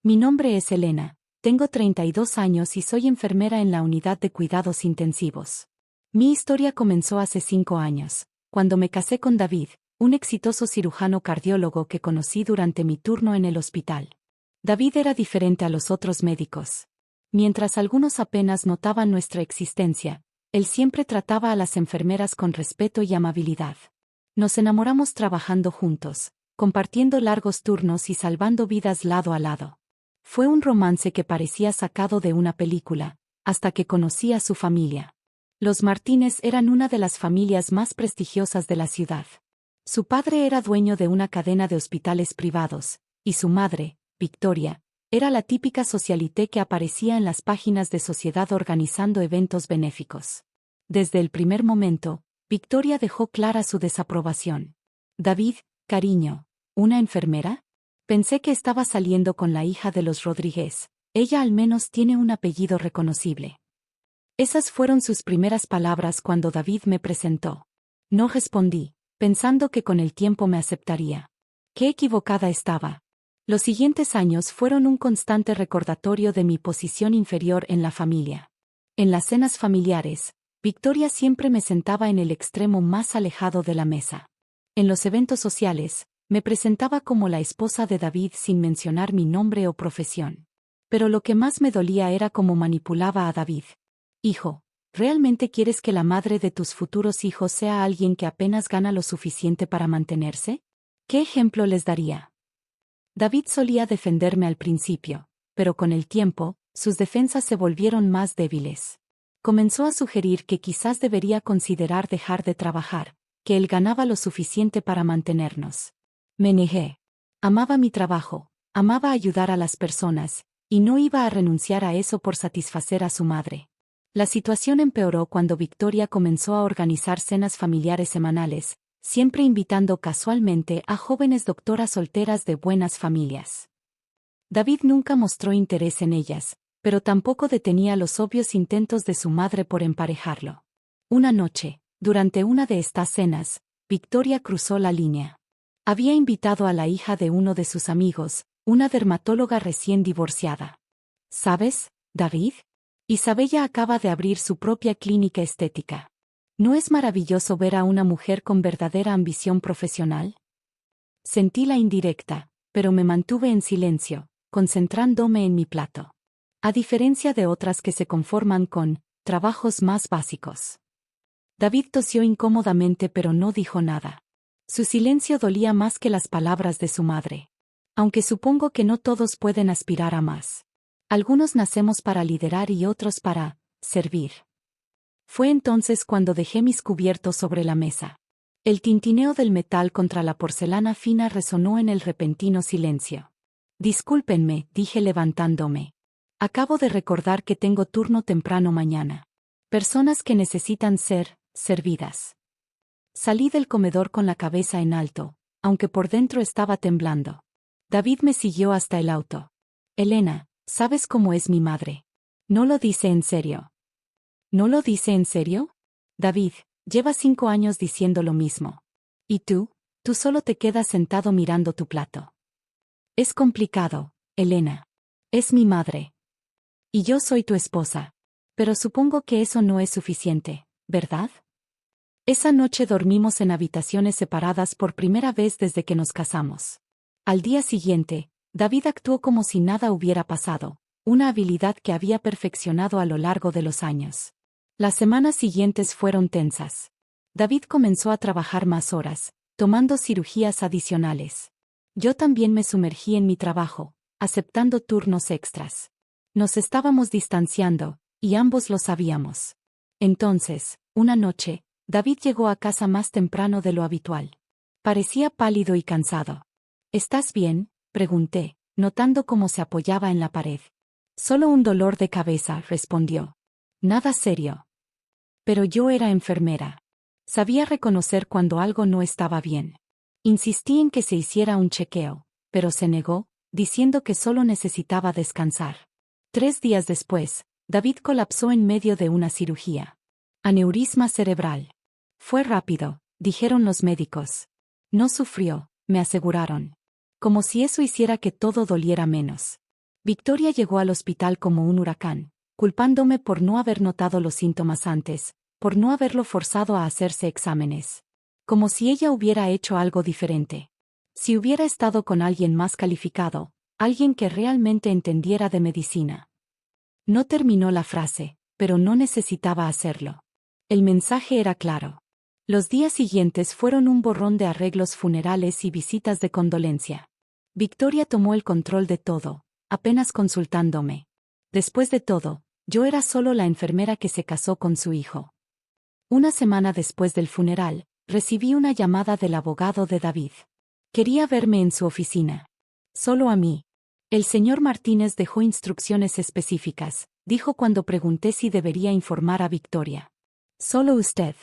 Mi nombre es Elena, tengo 32 años y soy enfermera en la unidad de cuidados intensivos. Mi historia comenzó hace 5 años, cuando me casé con David, un exitoso cirujano cardiólogo que conocí durante mi turno en el hospital. David era diferente a los otros médicos. Mientras algunos apenas notaban nuestra existencia, él siempre trataba a las enfermeras con respeto y amabilidad. Nos enamoramos trabajando juntos, compartiendo largos turnos y salvando vidas lado a lado. Fue un romance que parecía sacado de una película, hasta que conocí a su familia. Los Martínez eran una de las familias más prestigiosas de la ciudad. Su padre era dueño de una cadena de hospitales privados, y su madre, Victoria, era la típica socialité que aparecía en las páginas de sociedad organizando eventos benéficos. Desde el primer momento, Victoria dejó clara su desaprobación. David, cariño, ¿una enfermera? Pensé que estaba saliendo con la hija de los Rodríguez, ella al menos tiene un apellido reconocible. Esas fueron sus primeras palabras cuando David me presentó. No respondí, pensando que con el tiempo me aceptaría. Qué equivocada estaba. Los siguientes años fueron un constante recordatorio de mi posición inferior en la familia. En las cenas familiares, Victoria siempre me sentaba en el extremo más alejado de la mesa. En los eventos sociales, me presentaba como la esposa de David sin mencionar mi nombre o profesión. Pero lo que más me dolía era cómo manipulaba a David. Hijo, ¿realmente quieres que la madre de tus futuros hijos sea alguien que apenas gana lo suficiente para mantenerse? ¿Qué ejemplo les daría? David solía defenderme al principio, pero con el tiempo, sus defensas se volvieron más débiles. Comenzó a sugerir que quizás debería considerar dejar de trabajar, que él ganaba lo suficiente para mantenernos. Me negué. Amaba mi trabajo, amaba ayudar a las personas, y no iba a renunciar a eso por satisfacer a su madre. La situación empeoró cuando Victoria comenzó a organizar cenas familiares semanales, siempre invitando casualmente a jóvenes doctoras solteras de buenas familias. David nunca mostró interés en ellas, pero tampoco detenía los obvios intentos de su madre por emparejarlo. Una noche, durante una de estas cenas, Victoria cruzó la línea. Había invitado a la hija de uno de sus amigos, una dermatóloga recién divorciada. ¿Sabes, David? Isabella acaba de abrir su propia clínica estética. ¿No es maravilloso ver a una mujer con verdadera ambición profesional? Sentí la indirecta, pero me mantuve en silencio, concentrándome en mi plato. A diferencia de otras que se conforman con trabajos más básicos. David tosió incómodamente pero no dijo nada. Su silencio dolía más que las palabras de su madre. Aunque supongo que no todos pueden aspirar a más. Algunos nacemos para liderar y otros para servir. Fue entonces cuando dejé mis cubiertos sobre la mesa. El tintineo del metal contra la porcelana fina resonó en el repentino silencio. Discúlpenme, dije levantándome. Acabo de recordar que tengo turno temprano mañana. Personas que necesitan ser servidas. Salí del comedor con la cabeza en alto, aunque por dentro estaba temblando. David me siguió hasta el auto. Elena, ¿sabes cómo es mi madre? ¿No lo dice en serio? ¿No lo dice en serio? David, lleva 5 años diciendo lo mismo. ¿Y tú? Tú solo te quedas sentado mirando tu plato. Es complicado, Elena. Es mi madre. Y yo soy tu esposa. Pero supongo que eso no es suficiente, ¿verdad? Esa noche dormimos en habitaciones separadas por primera vez desde que nos casamos. Al día siguiente, David actuó como si nada hubiera pasado, una habilidad que había perfeccionado a lo largo de los años. Las semanas siguientes fueron tensas. David comenzó a trabajar más horas, tomando cirugías adicionales. Yo también me sumergí en mi trabajo, aceptando turnos extras. Nos estábamos distanciando, y ambos lo sabíamos. Entonces, una noche, David llegó a casa más temprano de lo habitual. Parecía pálido y cansado. ¿Estás bien?, pregunté, notando cómo se apoyaba en la pared. Solo un dolor de cabeza, respondió. Nada serio. Pero yo era enfermera. Sabía reconocer cuando algo no estaba bien. Insistí en que se hiciera un chequeo, pero se negó, diciendo que solo necesitaba descansar. 3 días después, David colapsó en medio de una cirugía. Aneurisma cerebral. Fue rápido, dijeron los médicos. No sufrió, me aseguraron. Como si eso hiciera que todo doliera menos. Victoria llegó al hospital como un huracán, culpándome por no haber notado los síntomas antes, por no haberlo forzado a hacerse exámenes. Como si ella hubiera hecho algo diferente. Si hubiera estado con alguien más calificado, alguien que realmente entendiera de medicina. No terminó la frase, pero no necesitaba hacerlo. El mensaje era claro. Los días siguientes fueron un borrón de arreglos funerales y visitas de condolencia. Victoria tomó el control de todo, apenas consultándome. Después de todo, yo era solo la enfermera que se casó con su hijo. Una semana después del funeral, recibí una llamada del abogado de David. Quería verme en su oficina. Solo a mí. El señor Martínez dejó instrucciones específicas, dijo cuando pregunté si debería informar a Victoria. Solo usted.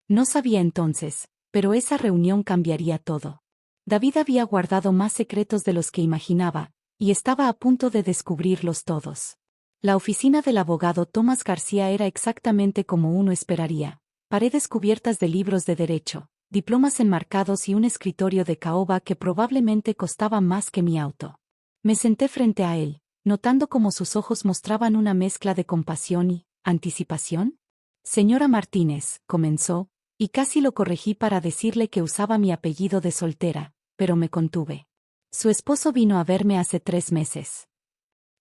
No sabía entonces, pero esa reunión cambiaría todo. David había guardado más secretos de los que imaginaba, y estaba a punto de descubrirlos todos. La oficina del abogado Tomás García era exactamente como uno esperaría. Paredes cubiertas de libros de derecho, diplomas enmarcados y un escritorio de caoba que probablemente costaba más que mi auto. Me senté frente a él, notando cómo sus ojos mostraban una mezcla de compasión y anticipación. Señora Martínez, comenzó, y casi lo corregí para decirle que usaba mi apellido de soltera, pero me contuve. Su esposo vino a verme hace 3 meses.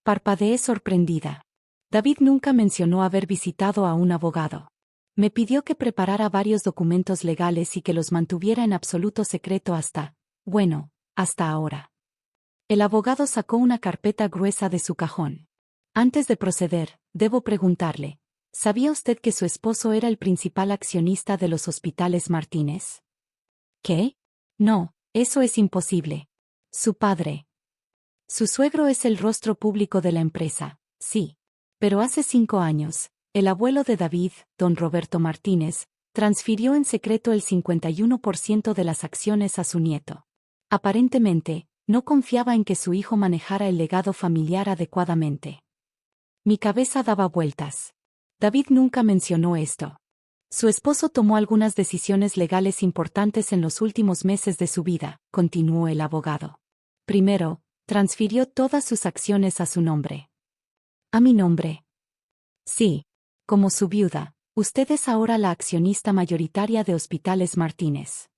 Parpadeé sorprendida. David nunca mencionó haber visitado a un abogado. Me pidió que preparara varios documentos legales y que los mantuviera en absoluto secreto hasta ahora. El abogado sacó una carpeta gruesa de su cajón. Antes de proceder, debo preguntarle, ¿sabía usted que su esposo era el principal accionista de los hospitales Martínez? ¿Qué? No, eso es imposible. Su padre. Su suegro es el rostro público de la empresa, sí. Pero hace 5 años, el abuelo de David, don Roberto Martínez, transfirió en secreto el 51% de las acciones a su nieto. Aparentemente, no confiaba en que su hijo manejara el legado familiar adecuadamente. Mi cabeza daba vueltas. David nunca mencionó esto. Su esposo tomó algunas decisiones legales importantes en los últimos meses de su vida, continuó el abogado. Primero, transfirió todas sus acciones a su nombre. ¿A mi nombre? Sí. Como su viuda, usted es ahora la accionista mayoritaria de Hospitales Martínez.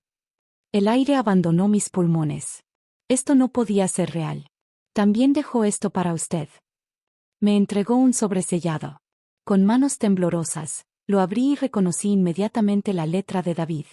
El aire abandonó mis pulmones. Esto no podía ser real. También dejó esto para usted. Me entregó un sobresellado. Con manos temblorosas, lo abrí y reconocí inmediatamente la letra de David.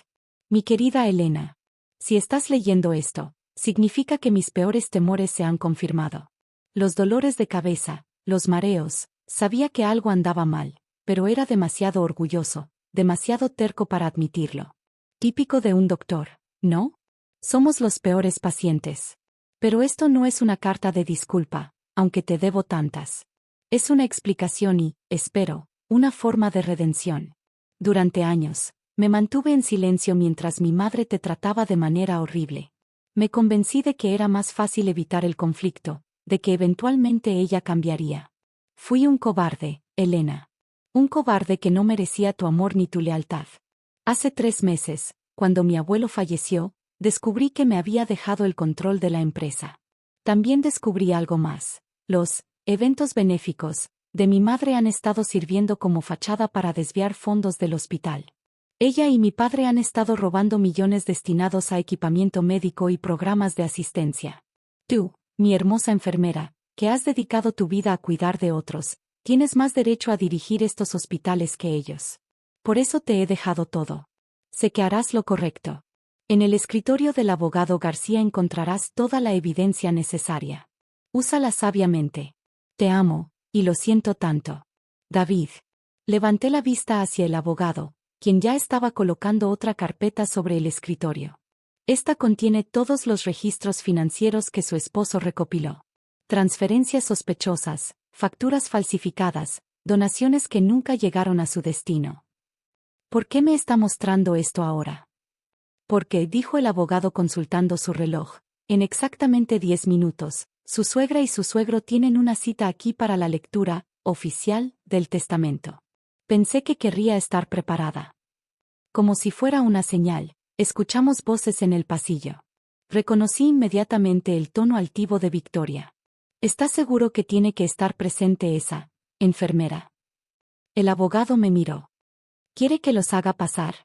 Mi querida Elena. Si estás leyendo esto, significa que mis peores temores se han confirmado. Los dolores de cabeza, los mareos, sabía que algo andaba mal, pero era demasiado orgulloso, demasiado terco para admitirlo. Típico de un doctor, ¿no? Somos los peores pacientes. Pero esto no es una carta de disculpa, aunque te debo tantas. Es una explicación y, espero, una forma de redención. Durante años, me mantuve en silencio mientras mi madre te trataba de manera horrible. Me convencí de que era más fácil evitar el conflicto, de que eventualmente ella cambiaría. Fui un cobarde, Elena. Un cobarde que no merecía tu amor ni tu lealtad. Hace 3 meses, cuando mi abuelo falleció, descubrí que me había dejado el control de la empresa. También descubrí algo más. Los eventos benéficos de mi madre han estado sirviendo como fachada para desviar fondos del hospital. Ella y mi padre han estado robando millones destinados a equipamiento médico y programas de asistencia. Tú, mi hermosa enfermera, que has dedicado tu vida a cuidar de otros, tienes más derecho a dirigir estos hospitales que ellos. Por eso te he dejado todo. Sé que harás lo correcto. En el escritorio del abogado García encontrarás toda la evidencia necesaria. Úsala sabiamente. Te amo, y lo siento tanto. David. Levanté la vista hacia el abogado, quien ya estaba colocando otra carpeta sobre el escritorio. Esta contiene todos los registros financieros que su esposo recopiló. Transferencias sospechosas, facturas falsificadas, donaciones que nunca llegaron a su destino. ¿Por qué me está mostrando esto ahora? Porque, dijo el abogado consultando su reloj, en exactamente 10 minutos, su suegra y su suegro tienen una cita aquí para la lectura oficial del testamento. Pensé que querría estar preparada. Como si fuera una señal, escuchamos voces en el pasillo. Reconocí inmediatamente el tono altivo de Victoria. ¿Está seguro que tiene que estar presente esa enfermera? El abogado me miró. ¿Quiere que los haga pasar?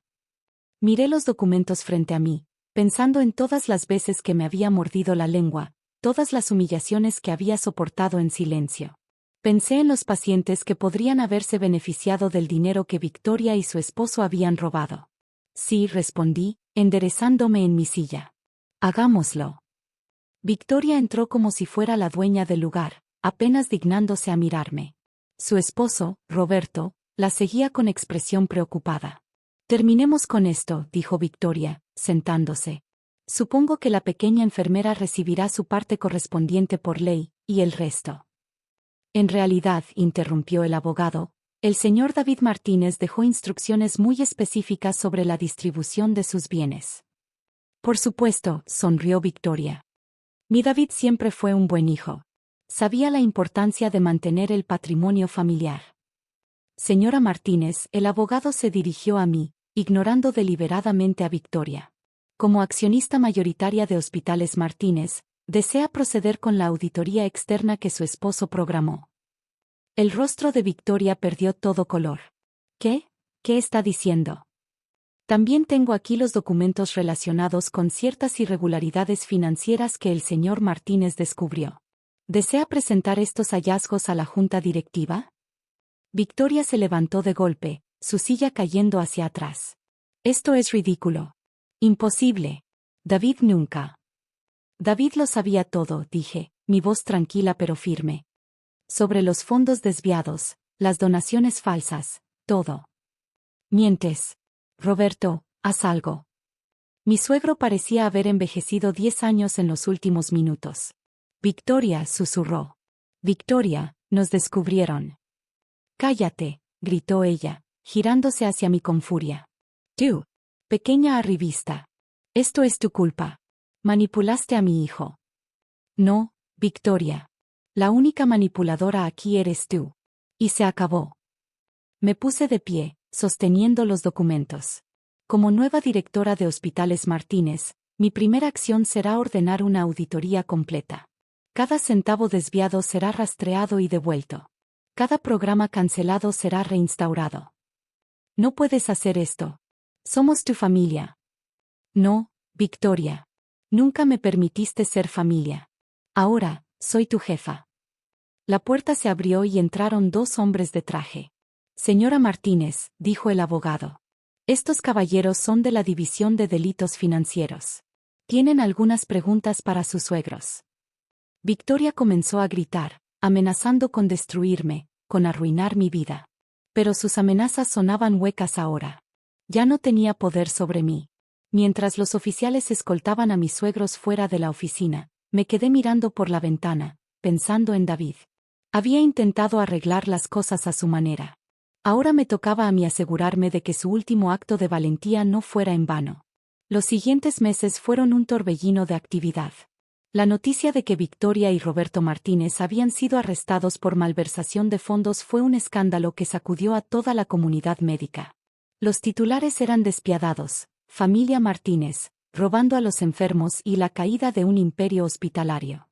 Miré los documentos frente a mí, pensando en todas las veces que me había mordido la lengua, todas las humillaciones que había soportado en silencio. Pensé en los pacientes que podrían haberse beneficiado del dinero que Victoria y su esposo habían robado. Sí, respondí, enderezándome en mi silla. Hagámoslo. Victoria entró como si fuera la dueña del lugar, apenas dignándose a mirarme. Su esposo, Roberto, la seguía con expresión preocupada. Terminemos con esto, dijo Victoria, sentándose. Supongo que la pequeña enfermera recibirá su parte correspondiente por ley, y el resto. En realidad, interrumpió el abogado, el señor David Martínez dejó instrucciones muy específicas sobre la distribución de sus bienes. Por supuesto, sonrió Victoria. Mi David siempre fue un buen hijo. Sabía la importancia de mantener el patrimonio familiar. Señora Martínez, el abogado se dirigió a mí, ignorando deliberadamente a Victoria. Como accionista mayoritaria de Hospitales Martínez, desea proceder con la auditoría externa que su esposo programó. El rostro de Victoria perdió todo color. ¿Qué? ¿Qué está diciendo? También tengo aquí los documentos relacionados con ciertas irregularidades financieras que el señor Martínez descubrió. ¿Desea presentar estos hallazgos a la junta directiva? Victoria se levantó de golpe, su silla cayendo hacia atrás. Esto es ridículo. Imposible. David nunca. David lo sabía todo, dije, mi voz tranquila pero firme. Sobre los fondos desviados, las donaciones falsas, todo. Mientes. Roberto, haz algo. Mi suegro parecía haber envejecido 10 años en los últimos minutos. Victoria, susurró. Victoria, nos descubrieron. Cállate, gritó ella, girándose hacia mí con furia. Tú, pequeña arribista. Esto es tu culpa. Manipulaste a mi hijo. No, Victoria. La única manipuladora aquí eres tú. Y se acabó. Me puse de pie, sosteniendo los documentos. Como nueva directora de Hospitales Martínez, mi primera acción será ordenar una auditoría completa. Cada centavo desviado será rastreado y devuelto. Cada programa cancelado será reinstaurado. No puedes hacer esto. Somos tu familia. No, Victoria. Nunca me permitiste ser familia. Ahora, soy tu jefa. La puerta se abrió y entraron 2 hombres de traje. Señora Martínez, dijo el abogado. Estos caballeros son de la División de Delitos Financieros. Tienen algunas preguntas para sus suegros. Victoria comenzó a gritar, amenazando con destruirme, con arruinar mi vida. Pero sus amenazas sonaban huecas ahora. Ya no tenía poder sobre mí. Mientras los oficiales escoltaban a mis suegros fuera de la oficina, me quedé mirando por la ventana, pensando en David. Había intentado arreglar las cosas a su manera. Ahora me tocaba a mí asegurarme de que su último acto de valentía no fuera en vano. Los siguientes meses fueron un torbellino de actividad. La noticia de que Victoria y Roberto Martínez habían sido arrestados por malversación de fondos fue un escándalo que sacudió a toda la comunidad médica. Los titulares eran despiadados: familia Martínez, robando a los enfermos y la caída de un imperio hospitalario.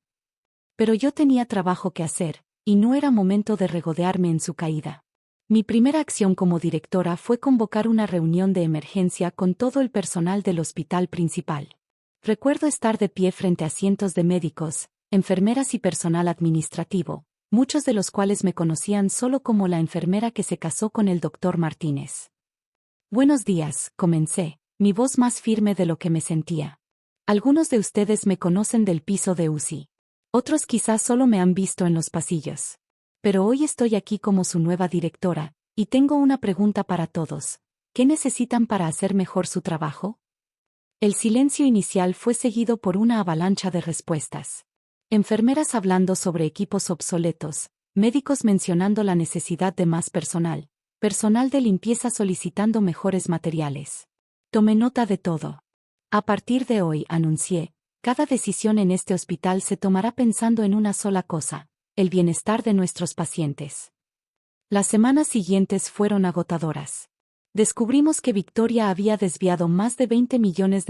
Pero yo tenía trabajo que hacer, y no era momento de regodearme en su caída. Mi primera acción como directora fue convocar una reunión de emergencia con todo el personal del hospital principal. Recuerdo estar de pie frente a cientos de médicos, enfermeras y personal administrativo, muchos de los cuales me conocían solo como la enfermera que se casó con el doctor Martínez. Buenos días, comencé, mi voz más firme de lo que me sentía. Algunos de ustedes me conocen del piso de UCI. Otros quizás solo me han visto en los pasillos. Pero hoy estoy aquí como su nueva directora, y tengo una pregunta para todos. ¿Qué necesitan para hacer mejor su trabajo? El silencio inicial fue seguido por una avalancha de respuestas. Enfermeras hablando sobre equipos obsoletos, médicos mencionando la necesidad de más personal, personal de limpieza solicitando mejores materiales. Tomé nota de todo. A partir de hoy, anuncié, cada decisión en este hospital se tomará pensando en una sola cosa: el bienestar de nuestros pacientes. Las semanas siguientes fueron agotadoras. Descubrimos que Victoria había desviado más de $20 millones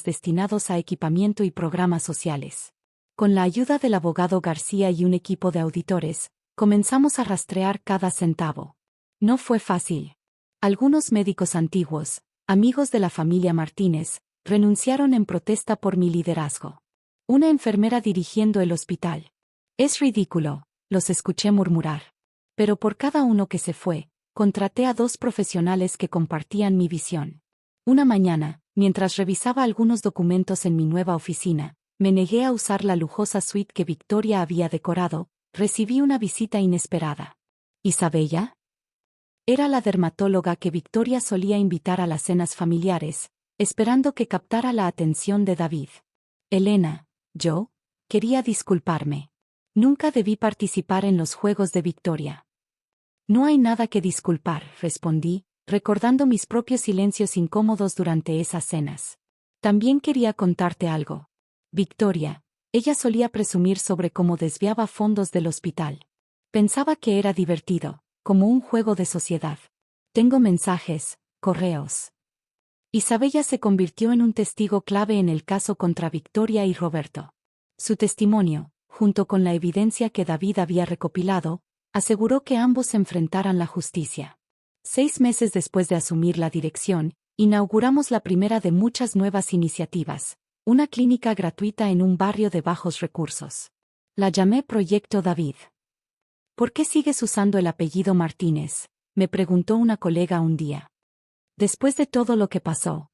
destinados a equipamiento y programas sociales. Con la ayuda del abogado García y un equipo de auditores, comenzamos a rastrear cada centavo. No fue fácil. Algunos médicos antiguos, amigos de la familia Martínez, renunciaron en protesta por mi liderazgo. Una enfermera dirigiendo el hospital. Es ridículo, los escuché murmurar. Pero por cada uno que se fue, contraté a 2 profesionales que compartían mi visión. Una mañana, mientras revisaba algunos documentos en mi nueva oficina, me negué a usar la lujosa suite que Victoria había decorado. Recibí una visita inesperada. ¿Isabella? Era la dermatóloga que Victoria solía invitar a las cenas familiares, esperando que captara la atención de David. Elena, yo, quería disculparme. Nunca debí participar en los juegos de Victoria. No hay nada que disculpar, respondí, recordando mis propios silencios incómodos durante esas cenas. También quería contarte algo. Victoria, ella solía presumir sobre cómo desviaba fondos del hospital. Pensaba que era divertido, como un juego de sociedad. Tengo mensajes, correos. Isabella se convirtió en un testigo clave en el caso contra Victoria y Roberto. Su testimonio, junto con la evidencia que David había recopilado, aseguró que ambos enfrentaran la justicia. 6 meses después de asumir la dirección, inauguramos la primera de muchas nuevas iniciativas, una clínica gratuita en un barrio de bajos recursos. La llamé Proyecto David. ¿Por qué sigues usando el apellido Martínez?, me preguntó una colega un día. Después de todo lo que pasó.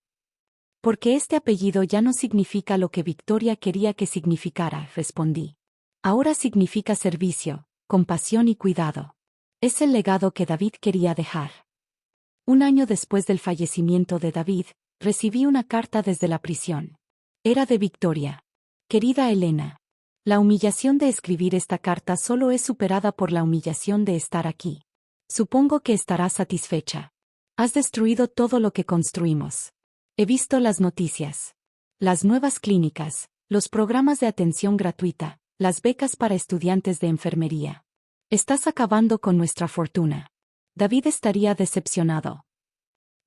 Porque este apellido ya no significa lo que Victoria quería que significara, respondí. Ahora significa servicio, compasión y cuidado. Es el legado que David quería dejar. Un año después del fallecimiento de David, recibí una carta desde la prisión. Era de Victoria. Querida Elena. La humillación de escribir esta carta solo es superada por la humillación de estar aquí. Supongo que estarás satisfecha. Has destruido todo lo que construimos. He visto las noticias. Las nuevas clínicas, los programas de atención gratuita, las becas para estudiantes de enfermería. Estás acabando con nuestra fortuna. David estaría decepcionado.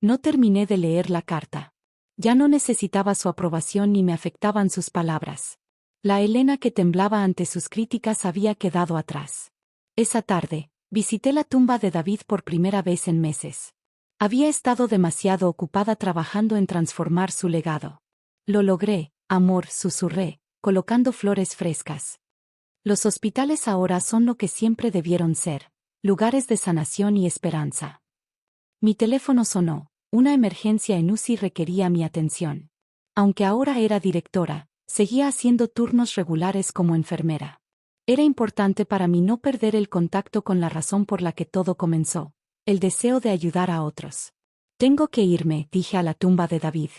No terminé de leer la carta. Ya no necesitaba su aprobación ni me afectaban sus palabras. La Elena que temblaba ante sus críticas había quedado atrás. Esa tarde, visité la tumba de David por primera vez en meses. Había estado demasiado ocupada trabajando en transformar su legado. Lo logré, amor, susurré, colocando flores frescas. Los hospitales ahora son lo que siempre debieron ser, lugares de sanación y esperanza. Mi teléfono sonó, una emergencia en UCI requería mi atención. Aunque ahora era directora, seguía haciendo turnos regulares como enfermera. Era importante para mí no perder el contacto con la razón por la que todo comenzó, el deseo de ayudar a otros. Tengo que irme, dije a la tumba de David.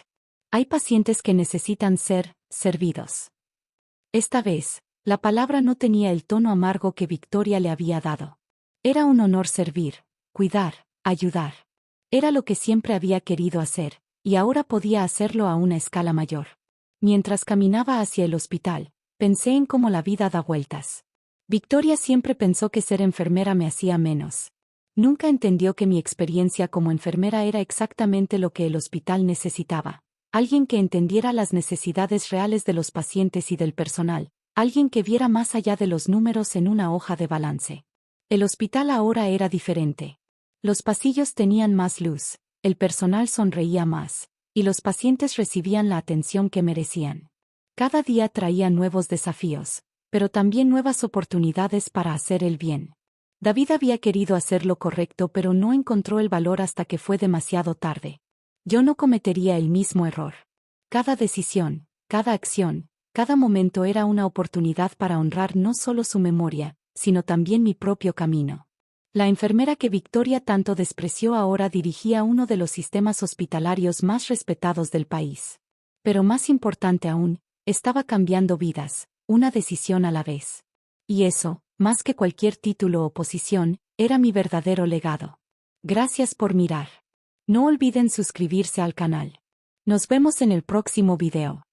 Hay pacientes que necesitan ser servidos. Esta vez, la palabra no tenía el tono amargo que Victoria le había dado. Era un honor servir, cuidar, ayudar. Era lo que siempre había querido hacer, y ahora podía hacerlo a una escala mayor. Mientras caminaba hacia el hospital, pensé en cómo la vida da vueltas. Victoria siempre pensó que ser enfermera me hacía menos. Nunca entendió que mi experiencia como enfermera era exactamente lo que el hospital necesitaba. Alguien que entendiera las necesidades reales de los pacientes y del personal. Alguien que viera más allá de los números en una hoja de balance. El hospital ahora era diferente. Los pasillos tenían más luz, el personal sonreía más, y los pacientes recibían la atención que merecían. Cada día traía nuevos desafíos, pero también nuevas oportunidades para hacer el bien. David había querido hacer lo correcto pero no encontró el valor hasta que fue demasiado tarde. Yo no cometería el mismo error. Cada decisión, cada acción, cada momento era una oportunidad para honrar no solo su memoria, sino también mi propio camino. La enfermera que Victoria tanto despreció ahora dirigía uno de los sistemas hospitalarios más respetados del país. Pero más importante aún, estaba cambiando vidas, una decisión a la vez. Y eso, más que cualquier título o posición, era mi verdadero legado. Gracias por mirar. No olviden suscribirse al canal. Nos vemos en el próximo video.